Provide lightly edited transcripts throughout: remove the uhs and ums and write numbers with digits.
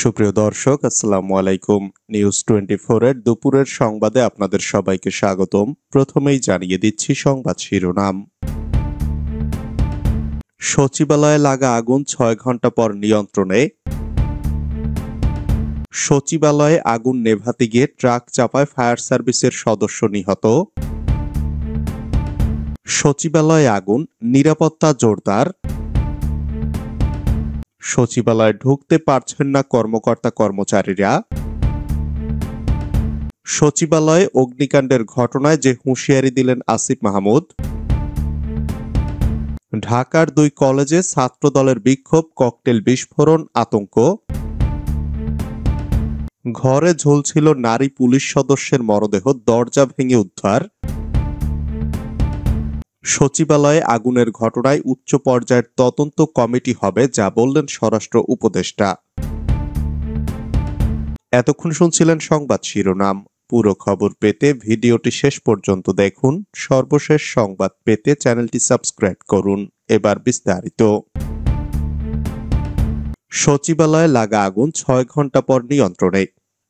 সুপ্রিয় দর্শক, আসসালামু আলাইকুম। নিউজ 24 এর দুপুরের সংবাদে আপনাদের সবাইকে স্বাগতম। প্রথমেই জানিয়ে দিচ্ছি সংবাদ শিরোনাম। সচিবালয়ে লাগা আগুন 6 ঘন্টা পর নিয়ন্ত্রণে। সচিবালয়ে আগুন নেভাতে গিয়ে ট্রাক চাপায় ফায়ার সার্ভিসের সদস্য নিহত। সচিবালয়ে আগুন, নিরাপত্তা জোরদার। সচিবালয়ে ঢুকতে পারছেন না কর্মকর্তা কর্মচারীরা। সচিবালয়ে অগ্নিকাণ্ডের ঘটনায় যে হুঁশিয়ারি দিলেন আসিফ মাহমুদ। ঢাকার 2 কলেজে ছাত্রদলের বিক্ষোভ, ককটেল বিস্ফোরণ, আতঙ্ক। ঘরে ঝুলছিল নারী পুলিশ সদস্যের মরদেহ, দরজা ভেঙে উদ্ধার। সচিবালয়ে আগুনের ঘটনায় উচ্চ পর্যায়ের তদন্ত কমিটি হবে, যা বললেন স্বরাষ্ট্র উপদেষ্টা। এতক্ষণ শুনছিলেন সংবাদ শিরোনাম। পুরো খবর পেতে ভিডিওটি শেষ পর্যন্ত দেখুন। সর্বশেষ সংবাদ পেতে চ্যানেলটি সাবস্ক্রাইব করুন। এবার বিস্তারিত। সচিবালয়ে লাগা আগুন 6 ঘন্টা পর নিয়ন্ত্রণে।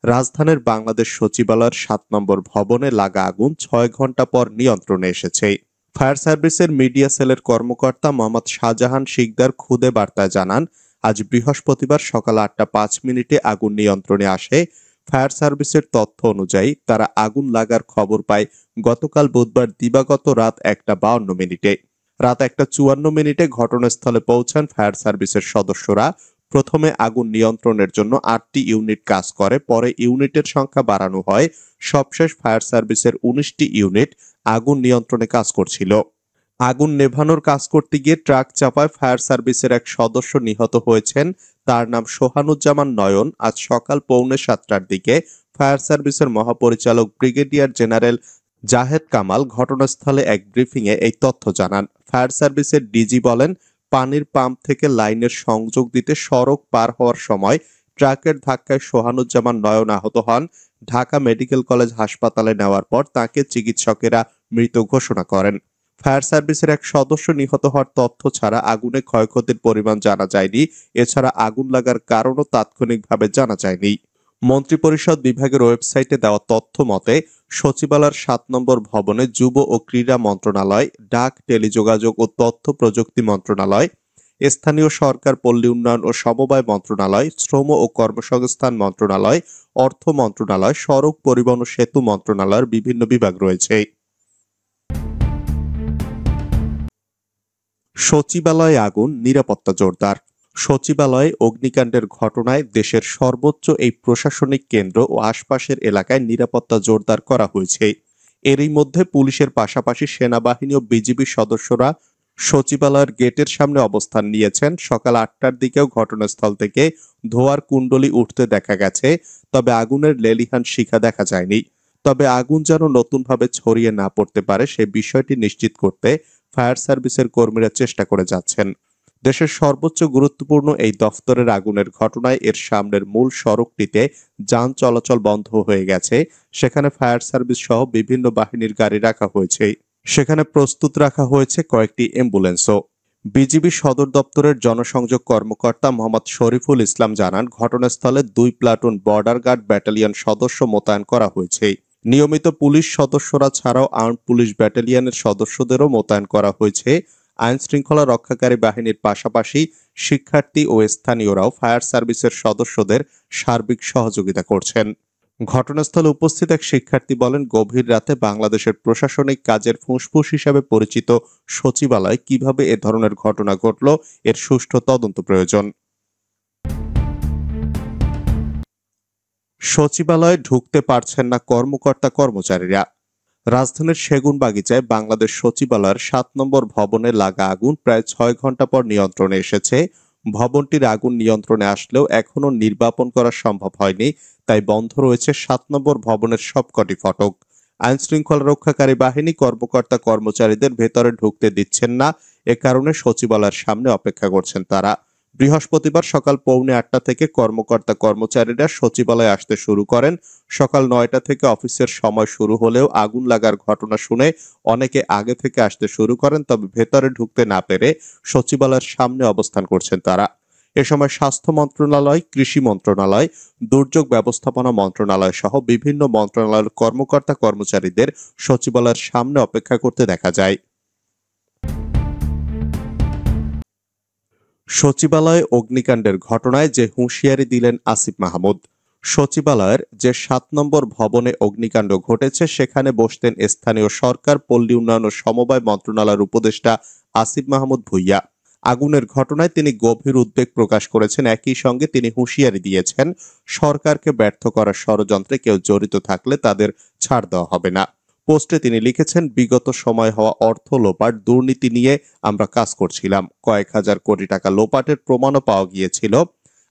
রাজধানীর বাংলাদেশ সচিবালয়ের 7 নম্বর ভবনে লাগা আগুন 6 ঘন্টা পর নিয়ন্ত্রণে এসেছে। ফায়ার সার্ভিসের মিডিয়া সেলের কর্মকর্তা মোহাম্মদ শাহজাহান শিকদার খুদে বার্তায় জানান, আজ বৃহস্পতিবার সকাল 8টা 5 মিনিটে আগুন নিয়ন্ত্রণে আসে। ফায়ার সার্ভিসের তথ্য অনুযায়ী তারা আগুন লাগার খবর পায় গতকাল বুধবার দিবাগত রাত 1টা 52 মিনিটে। রাত 1টা 54 মিনিটে ঘটনাস্থলে পৌঁছান ফায়ার সার্ভিসের সদস্যরা। প্রথমে আগুন নিয়ন্ত্রণের জন্য 8টি ইউনিট কাজ করে, পরে ইউনিটের সংখ্যা বাড়ানো হয়। সবশেষ ফায়ার সার্ভিসের 19টি ইউনিট আগুন নিয়ন্ত্রণে কাজ করছিল। আগুন নেভানোর কাজ করতে গিয়ে ট্রাক চাপায় ফায়ার সার্ভিসের এক সদস্য নিহত হয়েছেন। তার নাম সোহানুজ্জামান নয়ন। আজ সকাল 6:45টার দিকে ফায়ার সার্ভিসের মহাপরিচালক ব্রিগেডিয়ার জেনারেল জাহেদ কামাল ঘটনাস্থলে এক ব্রিফিংয়ে এই তথ্য জানান। ফায়ার সার্ভিসের ডিজি বলেন, পানির পাম্প থেকে লাইনের সংযোগ দিতে সড়ক পার হওয়ার সময় ট্রাকের ধাক্কায় সোহানুজ্জামান নয়ন আহত হন। ঢাকা মেডিকেল কলেজ হাসপাতালে নেওয়ার পর তাকে চিকিৎসকেরা মৃত ঘোষণা করেন। ফায়ার সার্ভিসের এক সদস্য নিহত হওয়ার তথ্য ছাড়া আগুনে ক্ষয়ক্ষতির পরিমাণ জানা যায়নি। এছাড়া আগুন লাগার কারণও তাৎক্ষণিকভাবে জানা যায়নি। মন্ত্রিপরিষদ বিভাগের ওয়েবসাইটে দেওয়া তথ্য মতে, সচিবালয়ের 7 নম্বর ভবনে যুব ও ক্রীড়া মন্ত্রণালয়, ডাক, টেলিযোগাযোগ ও তথ্য প্রযুক্তি মন্ত্রণালয়, স্থানীয় সরকার, পল্লী উন্নয়ন ও সমবায় মন্ত্রণালয়, শ্রম ও কর্মসংস্থান মন্ত্রণালয়, অর্থ মন্ত্রণালয়, সড়ক পরিবহন ও সেতু মন্ত্রণালয়ের বিভিন্ন বিভাগ রয়েছে। সচিবালয়ে আগুন, নিরাপত্তা জোরদার। সচিবালয়ে অগ্নিকাণ্ডের ঘটনায় দেশের সর্বোচ্চ এই প্রশাসনিক কেন্দ্র ও আশপাশের এলাকায় নিরাপত্তা জোরদার করা হয়েছে। এরই মধ্যে পুলিশের পাশাপাশি সেনাবাহিনী ও বিজিবি সদস্যরা সচিবালয়ের গেটের সামনে অবস্থান নিয়েছেন। সকাল 8টার দিকেও ঘটনাস্থল থেকে ধোঁয়ার কুণ্ডলী উঠতে দেখা গেছে, তবে আগুনের লেলিহান শিখা দেখা যায়নি। তবে আগুন যেন নতুনভাবে ছড়িয়ে না পড়তে পারে সে বিষয়টি নিশ্চিত করতে ফায়ার সার্ভিসের কর্মীরা চেষ্টা করে যাচ্ছেন। দেশের সর্বোচ্চ গুরুত্বপূর্ণ এই দফতরের আগুনের ঘটনায় এর সামনের মূল সড়কটিতে যান চলাচল বন্ধ হয়ে গেছে। সেখানে ফায়ার সার্ভিস সহ বিভিন্ন বাহিনীর গাড়ি রাখা হয়েছে। সেখানে প্রস্তুত রাখা হয়েছে কয়েকটি অ্যাম্বুলেন্সও। বিজিবি সদর দপ্তরের জনসংযোগ কর্মকর্তা মোহাম্মদ শরীফুল ইসলাম জানান, ঘটনাস্থলে 2 প্লাটুন বর্ডার গার্ড ব্যাটালিয়ন সদস্য মোতায়েন করা হয়েছে। নিয়মিত পুলিশ সদস্যরা ছাড়াও আর্মড পুলিশ ব্যাটালিয়নের সদস্যদেরও মোতায়েন করা হয়েছে। আইন শৃঙ্খলা রক্ষাকারী বাহিনীর পাশাপাশি শিক্ষার্থী ও স্থানীয়রাও ফায়ার সার্ভিসের সদস্যদের সার্বিক সহযোগিতা করছেন। ঘটনাস্থলে উপস্থিত এক শিক্ষার্থী বলেন, গভীর রাতে বাংলাদেশের প্রশাসনিক কাজের ফুঁসফুস হিসাবে পরিচিত সচিবালয় কিভাবে এ ধরনের ঘটনা ঘটল, এর সুষ্ঠু তদন্ত প্রয়োজন। সচিবালয়ে ঢুকতে পারছেন না কর্মকর্তা কর্মচারীরা। রাজধানীর সেগুনবাগিচায় বাংলাদেশ সচিবালয়ের 7 নম্বর ভবনে লাগা আগুন প্রায় 6 ঘন্টা পর নিয়ন্ত্রণে এসেছে। ভবনটির আগুন নিয়ন্ত্রণে আসলেও এখনো নির্বাপন করা সম্ভব হয়নি, তাই বন্ধ রয়েছে 7 নম্বর ভবনের সবকটি ফটক। আইন শৃঙ্খলা রক্ষাকারী বাহিনী কর্মকর্তা কর্মচারীদের ভেতরে ঢুকতে দিচ্ছেন না। এ কারণে সচিবালয়ের সামনে অপেক্ষা করছেন তারা। বৃহস্পতিবার সকাল 8:45 থেকে কর্মকর্তা কর্মচারীরা সচিবালয়ে আসতে শুরু করেন। সকাল 9টা থেকে অফিসের সময় শুরু হলেও আগুন লাগার ঘটনা শুনে অনেকে আগে থেকে আসতে শুরু করেন, তবে ভেতরে ঢুকতে না পেরে সচিবালয়ের সামনে অবস্থান করছেন তারা। এ সময় স্বাস্থ্য মন্ত্রণালয়, কৃষি মন্ত্রণালয়, দুর্যোগ ব্যবস্থাপনা মন্ত্রণালয় সহ বিভিন্ন মন্ত্রণালয়ের কর্মকর্তা কর্মচারীদের সচিবালয়ের সামনে অপেক্ষা করতে দেখা যায়। সচিবালয়ে অগ্নিকাণ্ডের ঘটনায় যে হুঁশিয়ারি দিলেন আসিফ মাহমুদ। সচিবালয়ের যে ৭ নম্বর ভবনে অগ্নিকাণ্ড ঘটেছে সেখানে বসতেন স্থানীয় সরকার, পল্লী উন্নয়ন ও সমবায় মন্ত্রণালয়ের উপদেষ্টা আসিফ মাহমুদ ভূঁইয়া। আগুনের ঘটনায় তিনি গভীর উদ্বেগ প্রকাশ করেছেন। একই সঙ্গে তিনি হুঁশিয়ারি দিয়েছেন, সরকারকে ব্যর্থ করার ষড়যন্ত্রে কেউ জড়িত থাকলে তাদের ছাড় দেওয়া হবে না। পোস্টে তিনি লিখেছেন, বিগত সময় হওয়া অর্থ লোপাট, দুর্নীতি নিয়ে আমরা কাজ করছিলাম। কয়েক হাজার কোটি টাকা লোপাটের প্রমাণও পাওয়া গিয়েছিল।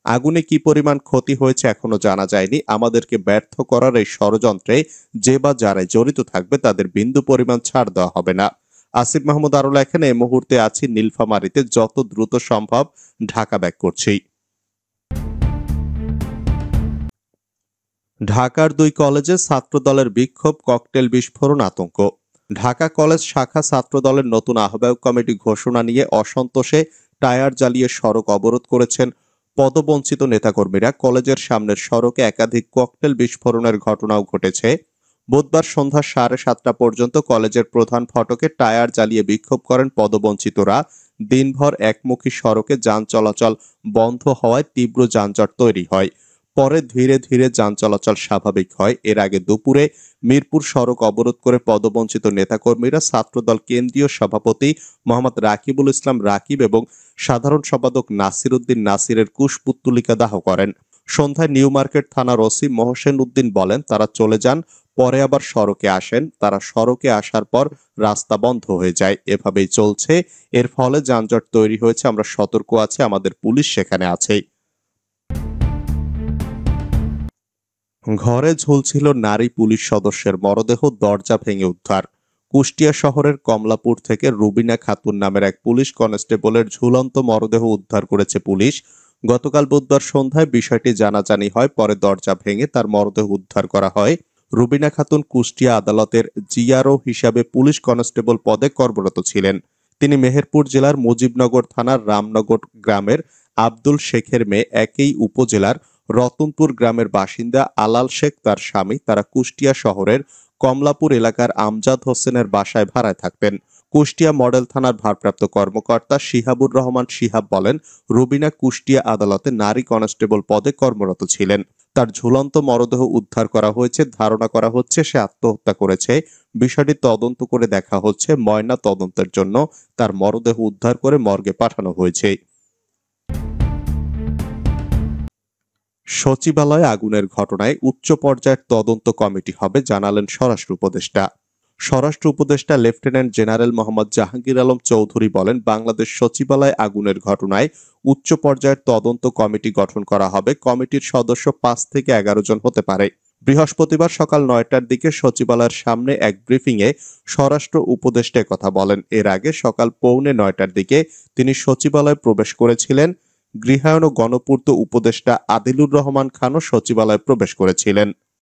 আগুনে কি পরিমাণ ক্ষতি হয়েছে এখনো জানা যায়নি। আমাদেরকে ব্যর্থ করার এই ষড়যন্ত্রে যে বা যারাই জড়িত থাকবে তাদের বিন্দু পরিমাণ ছাড় দেওয়া হবে না। আসিফ মাহমুদ আরো লেখেন, এই মুহূর্তে আছি নীলফামারীতে, যত দ্রুত সম্ভব ঢাকা ব্যাক করছি। ঢাকার 2 কলেজে ছাত্রদলের বিক্ষোভ, ককটেল বিস্ফোরণ, আতঙ্ক। ঢাকা কলেজ শাখা ছাত্রদলের নতুন আহ্বায়ক কমিটি ঘোষণা নিয়ে অসন্তোষে টায়ার জ্বালিয়ে সড়ক অবরোধ করেছেন পদবঞ্চিত নেতাকর্মীরা। কলেজের সামনের সড়কে একাধিক ককটেল বিস্ফোরণের ঘটনাও ঘটেছে। বুধবার সন্ধ্যা 7:30 পর্যন্ত কলেজের প্রধান ফটকে টায়ার জ্বালিয়ে বিক্ষোভ করেন পদবঞ্চিতরা। দিনভর একমুখী সড়কে যান চলাচল বন্ধ হওয়ায় তীব্র যানজট তৈরি হয়। পরে ধীরে ধীরে যান চলাচল স্বাভাবিক হয়। এর আগে দুপুরে মিরপুর সড়ক অবরোধ করে পদবঞ্চিত নেতাকর্মীরা ছাত্রদল কেন্দ্রীয় সভাপতি মোহাম্মদ রাকিবুল ইসলাম রাকিব এবং সাধারণ সম্পাদক নাসির উদ্দিন নাসিরের কুশপুত্তলিকা দাহ করেন। সন্ধ্যায় নিউ মার্কেট থানার ওসি মহসেন উদ্দিন বলেন, তারা চলে যান, পরে আবার সড়কে আসেন। তারা সড়কে আসার পর রাস্তা বন্ধ হয়ে যায়। এভাবেই চলছে। এর ফলে যানজট তৈরি হয়েছে। আমরা সতর্ক আছি, আমাদের পুলিশ সেখানে আছেই। ঘরে ঝুলছিল নারী পুলিশ সদস্যের মরদেহ, দরজা ভেঙে উদ্ধার। কুষ্টিয়া শহরের কমলাপুর থেকে রুবিনা খাতুন নামের এক পুলিশ কনস্টেবলের ঝুলন্ত মরদেহ উদ্ধার করেছে পুলিশ। গতকাল বুধবার সন্ধ্যায় বিষয়টি জানাজানি হয়। পরে দরজা ভেঙে তার মরদেহ উদ্ধার করা হয়। রুবিনা খাতুন কুষ্টিয়া আদালতের জিআরও হিসাবে পুলিশ কনস্টেবল পদে কর্মরত ছিলেন। তিনি মেহেরপুর জেলার মুজিবনগর থানার রামনগর গ্রামের আব্দুল শেখের মেয়ে। একই উপজেলার রতনপুর গ্রামের বাসিন্দা আলাল শেখ তার স্বামী। তারা কুষ্টিয়া শহরের কমলাপুর এলাকার আমজাদ হোসেনের বাসায় ভাড়ায় থাকতেন। কুষ্টিয়া মডেল থানার ভারপ্রাপ্ত কর্মকর্তা শিহাবুর রহমান শিহাব বলেন, রুবিনা কুষ্টিয়া আদালতে নারী কনস্টেবল পদে কর্মরত ছিলেন। তার ঝুলন্ত মরদেহ উদ্ধার করা হয়েছে। ধারণা করা হচ্ছে সে আত্মহত্যা করেছে। বিষয়টি তদন্ত করে দেখা হচ্ছে। ময়না তদন্তের জন্য তার মরদেহ উদ্ধার করে মর্গে পাঠানো হয়েছে। সচিবালয়ে আগুনের ঘটনায় উচ্চ পর্যায়ের তদন্ত কমিটি হবে, জানালেন স্বরাষ্ট্র উপদেষ্টা। স্বরাষ্ট্র উপদেষ্টা লেফটেন্যান্ট জেনারেল মোহাম্মদ জাহাঙ্গীর আলম চৌধুরী বলেন, বাংলাদেশ সচিবালয় আগুনের ঘটনায় উচ্চ পর্যায়ের তদন্ত কমিটি গঠন করা হবে। কমিটির সদস্য 5 থেকে 11 জন হতে পারে। বৃহস্পতিবার সকাল 9টার দিকে সচিবালয়ের সামনে এক ব্রিফিংয়ে স্বরাষ্ট্র উপদেষ্টা কথা বলেন। এর আগে সকাল 8:45টার দিকে তিনি সচিবালয়ে প্রবেশ করেছিলেন। গৃহায়ন ও গণপূর্ত উপদেষ্টা আদিলুর রহমান খানও সচিবালয়ে প্রবেশ করেছিলেন।